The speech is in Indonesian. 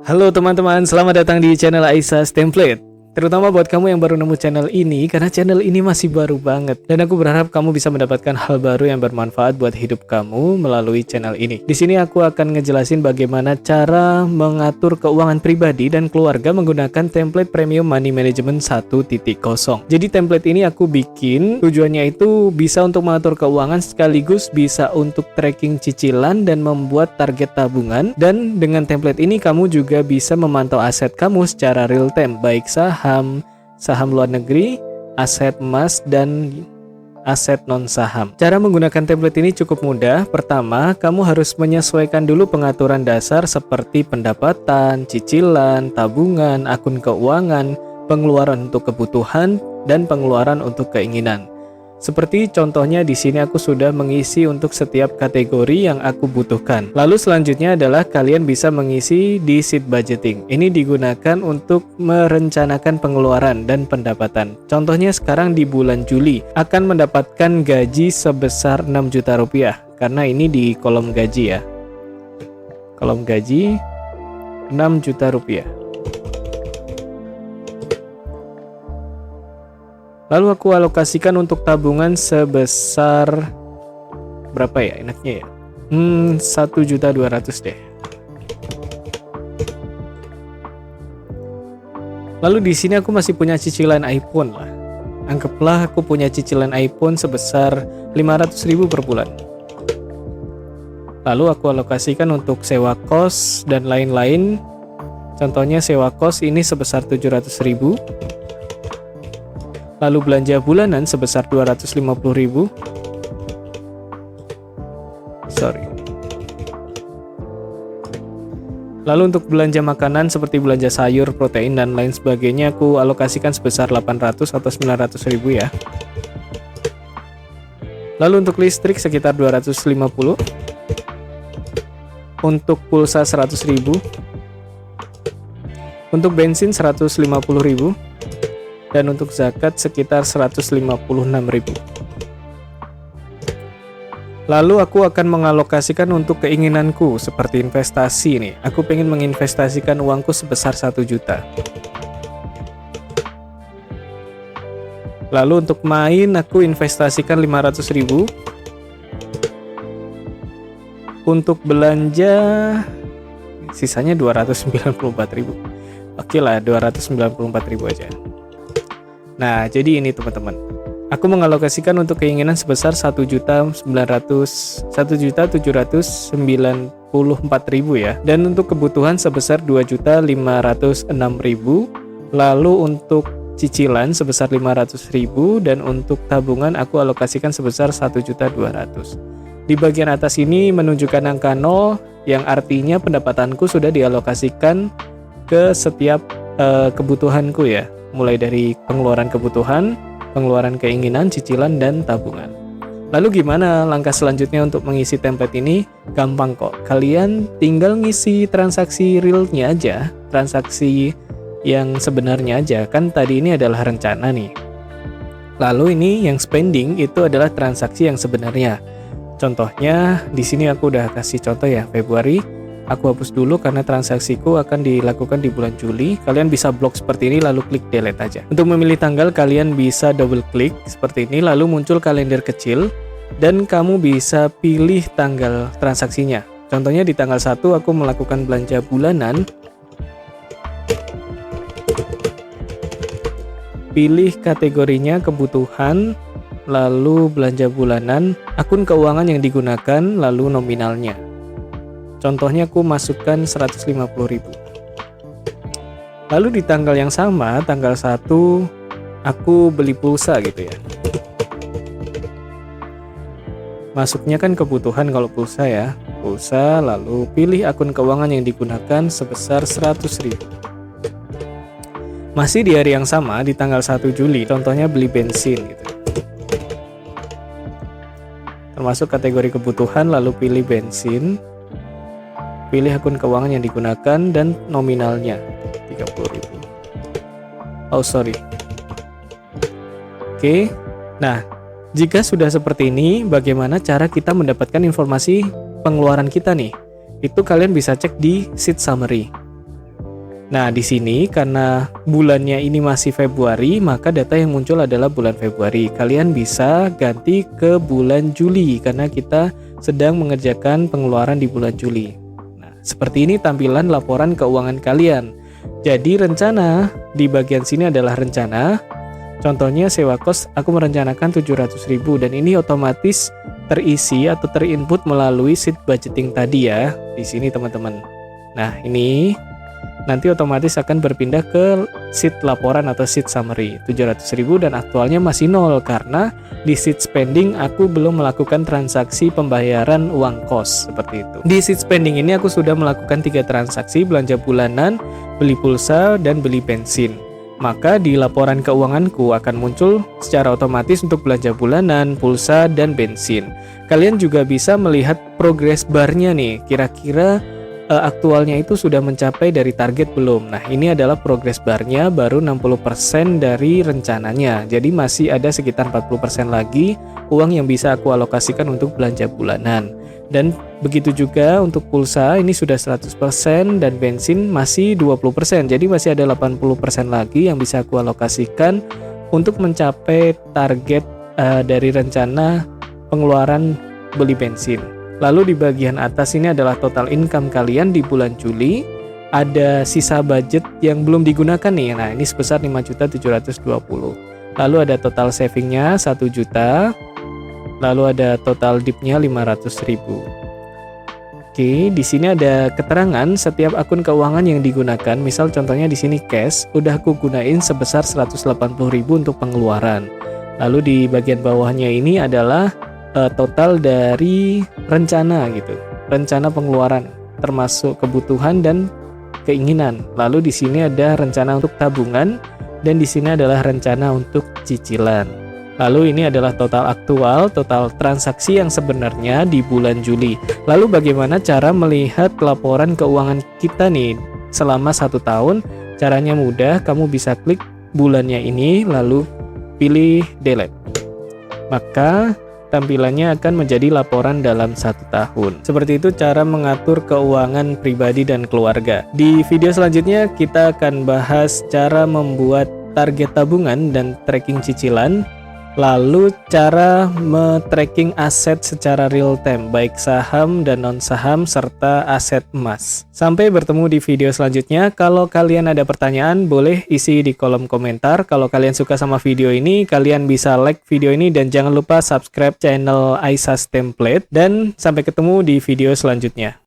Halo teman-teman, selamat datang di channel Aisas Template. Terutama buat kamu yang baru nemu channel ini, karena channel ini masih baru banget. Dan aku berharap kamu bisa mendapatkan hal baru yang bermanfaat buat hidup kamu melalui channel ini. Di sini aku akan ngejelasin bagaimana cara mengatur keuangan pribadi dan keluarga menggunakan template Premium Money Management 1.0. Jadi template ini aku bikin, tujuannya itu bisa untuk mengatur keuangan sekaligus bisa untuk tracking cicilan dan membuat target tabungan. Dan dengan template ini kamu juga bisa memantau aset kamu secara real time, baik saham luar negeri, aset emas, dan aset non-saham. Cara menggunakan template ini cukup mudah. Pertama, kamu harus menyesuaikan dulu pengaturan dasar seperti pendapatan, cicilan, tabungan, akun keuangan, pengeluaran untuk kebutuhan, dan pengeluaran untuk keinginan. Seperti contohnya di sini aku sudah mengisi untuk setiap kategori yang aku butuhkan. Lalu selanjutnya adalah kalian bisa mengisi di sheet budgeting. Ini digunakan untuk merencanakan pengeluaran dan pendapatan. Contohnya sekarang di bulan Juli akan mendapatkan gaji sebesar 6 juta rupiah. Karena ini di kolom gaji ya. Kolom gaji 6 juta rupiah. Lalu aku alokasikan untuk tabungan sebesar berapa ya enaknya ya? 1.200.000 deh. Lalu di sini aku masih punya cicilan iPhone lah. Anggaplah aku punya cicilan iPhone sebesar 500.000 per bulan. Lalu aku alokasikan untuk sewa kos dan lain-lain. Contohnya sewa kos ini sebesar 700.000. Lalu belanja bulanan sebesar 250.000. Lalu untuk belanja makanan seperti belanja sayur, protein, dan lain sebagainya aku alokasikan sebesar 800 atau 900.000 ya. Lalu untuk listrik sekitar 250. Untuk pulsa 100.000. Untuk bensin 150.000. Dan untuk zakat sekitar 156.000. Lalu aku akan mengalokasikan untuk keinginanku seperti investasi nih. Aku pengen menginvestasikan uangku sebesar 1 juta. Lalu untuk main aku investasikan 500.000. Untuk belanja sisanya 294.000. Oke lah, 294.000 aja. Nah, jadi ini teman-teman. Aku mengalokasikan untuk keinginan sebesar 1.794.000 ya. Dan untuk kebutuhan sebesar 2.506.000. Lalu untuk cicilan sebesar 500.000 dan untuk tabungan aku alokasikan sebesar 1.200.000. Di bagian atas ini menunjukkan angka 0 yang artinya pendapatanku sudah dialokasikan ke setiap kebutuhanku ya. Mulai dari pengeluaran kebutuhan, pengeluaran keinginan, cicilan, dan tabungan. Lalu gimana langkah selanjutnya untuk mengisi template ini? Gampang kok. Kalian tinggal ngisi transaksi realnya aja, transaksi yang sebenarnya aja. Kan tadi ini adalah rencana nih. Lalu ini yang spending itu adalah transaksi yang sebenarnya. Contohnya di sini aku udah kasih contoh ya, Februari. Aku hapus dulu karena transaksiku akan dilakukan di bulan Juli. Kalian bisa blok seperti ini lalu klik delete aja. Untuk memilih tanggal kalian bisa double klik seperti ini lalu muncul kalender kecil dan kamu bisa pilih tanggal transaksinya. Contohnya di tanggal 1 aku melakukan belanja bulanan. Pilih kategorinya kebutuhan, lalu belanja bulanan, akun keuangan yang digunakan, lalu nominalnya. Contohnya aku masukkan 150.000. Lalu di tanggal yang sama, tanggal 1, aku beli pulsa gitu ya. Masuknya kan kebutuhan kalau pulsa ya. Pulsa, lalu pilih akun keuangan yang digunakan sebesar 100.000. Masih di hari yang sama, di tanggal 1 Juli, contohnya beli bensin gitu. Termasuk kategori kebutuhan, lalu pilih bensin. Pilih akun keuangan yang digunakan dan nominalnya 30.000. Oke. Nah, jika sudah seperti ini, bagaimana cara kita mendapatkan informasi pengeluaran kita nih? Itu kalian bisa cek di sheet summary. Nah, di sini karena bulannya ini masih Februari, maka data yang muncul adalah bulan Februari. Kalian bisa ganti ke bulan Juli karena kita sedang mengerjakan pengeluaran di bulan Juli. Nah, seperti ini tampilan laporan keuangan kalian. Jadi rencana di bagian sini adalah rencana. Contohnya sewa kos aku merencanakan 700.000 dan ini otomatis terisi atau terinput melalui sheet budgeting tadi ya. Di sini teman-teman. Nah, ini nanti otomatis akan berpindah ke sheet laporan atau sheet summary 700.000 dan aktualnya masih 0 karena di sheet spending aku belum melakukan transaksi pembayaran uang kos seperti itu. Di sheet spending ini aku sudah melakukan 3 transaksi belanja bulanan, beli pulsa, dan beli bensin. Maka di laporan keuanganku akan muncul secara otomatis untuk belanja bulanan, pulsa, dan bensin. Kalian juga bisa melihat progress barnya nih, kira-kira aktualnya itu sudah mencapai dari target belum. Nah, ini adalah progress barnya baru 60% dari rencananya. Jadi masih ada sekitar 40% lagi uang yang bisa aku alokasikan untuk belanja bulanan. Dan begitu juga untuk pulsa ini sudah 100% dan bensin masih 20%. Jadi masih ada 80% lagi yang bisa aku alokasikan untuk mencapai target dari rencana pengeluaran beli bensin. Lalu di bagian atas ini adalah total income kalian di bulan Juli. Ada sisa budget yang belum digunakan nih. Nah, ini sebesar 5.720. Lalu ada total savingnya 1 juta. Lalu ada total dip-nya 500.000. Oke, di sini ada keterangan setiap akun keuangan yang digunakan. Misal contohnya di sini cash, udah aku gunain sebesar 180.000 untuk pengeluaran. Lalu di bagian bawahnya ini adalah total dari rencana gitu, rencana pengeluaran termasuk kebutuhan dan keinginan. Lalu di sini ada rencana untuk tabungan dan di sini adalah rencana untuk cicilan. Lalu ini adalah total aktual, total transaksi yang sebenarnya di bulan Juli. Lalu bagaimana cara melihat laporan keuangan kita nih selama 1 tahun? Caranya mudah, kamu bisa klik bulannya ini lalu pilih delete. Maka tampilannya akan menjadi laporan dalam 1 tahun. Seperti itu cara mengatur keuangan pribadi dan keluarga. Di video selanjutnya kita akan bahas cara membuat target tabungan dan tracking cicilan, lalu cara me-tracking aset secara real time, baik saham dan non-saham serta aset emas. Sampai bertemu di video selanjutnya. Kalau kalian ada pertanyaan, boleh isi di kolom komentar. Kalau kalian suka sama video ini, kalian bisa like video ini dan jangan lupa subscribe channel Aisas Template. Dan sampai ketemu di video selanjutnya.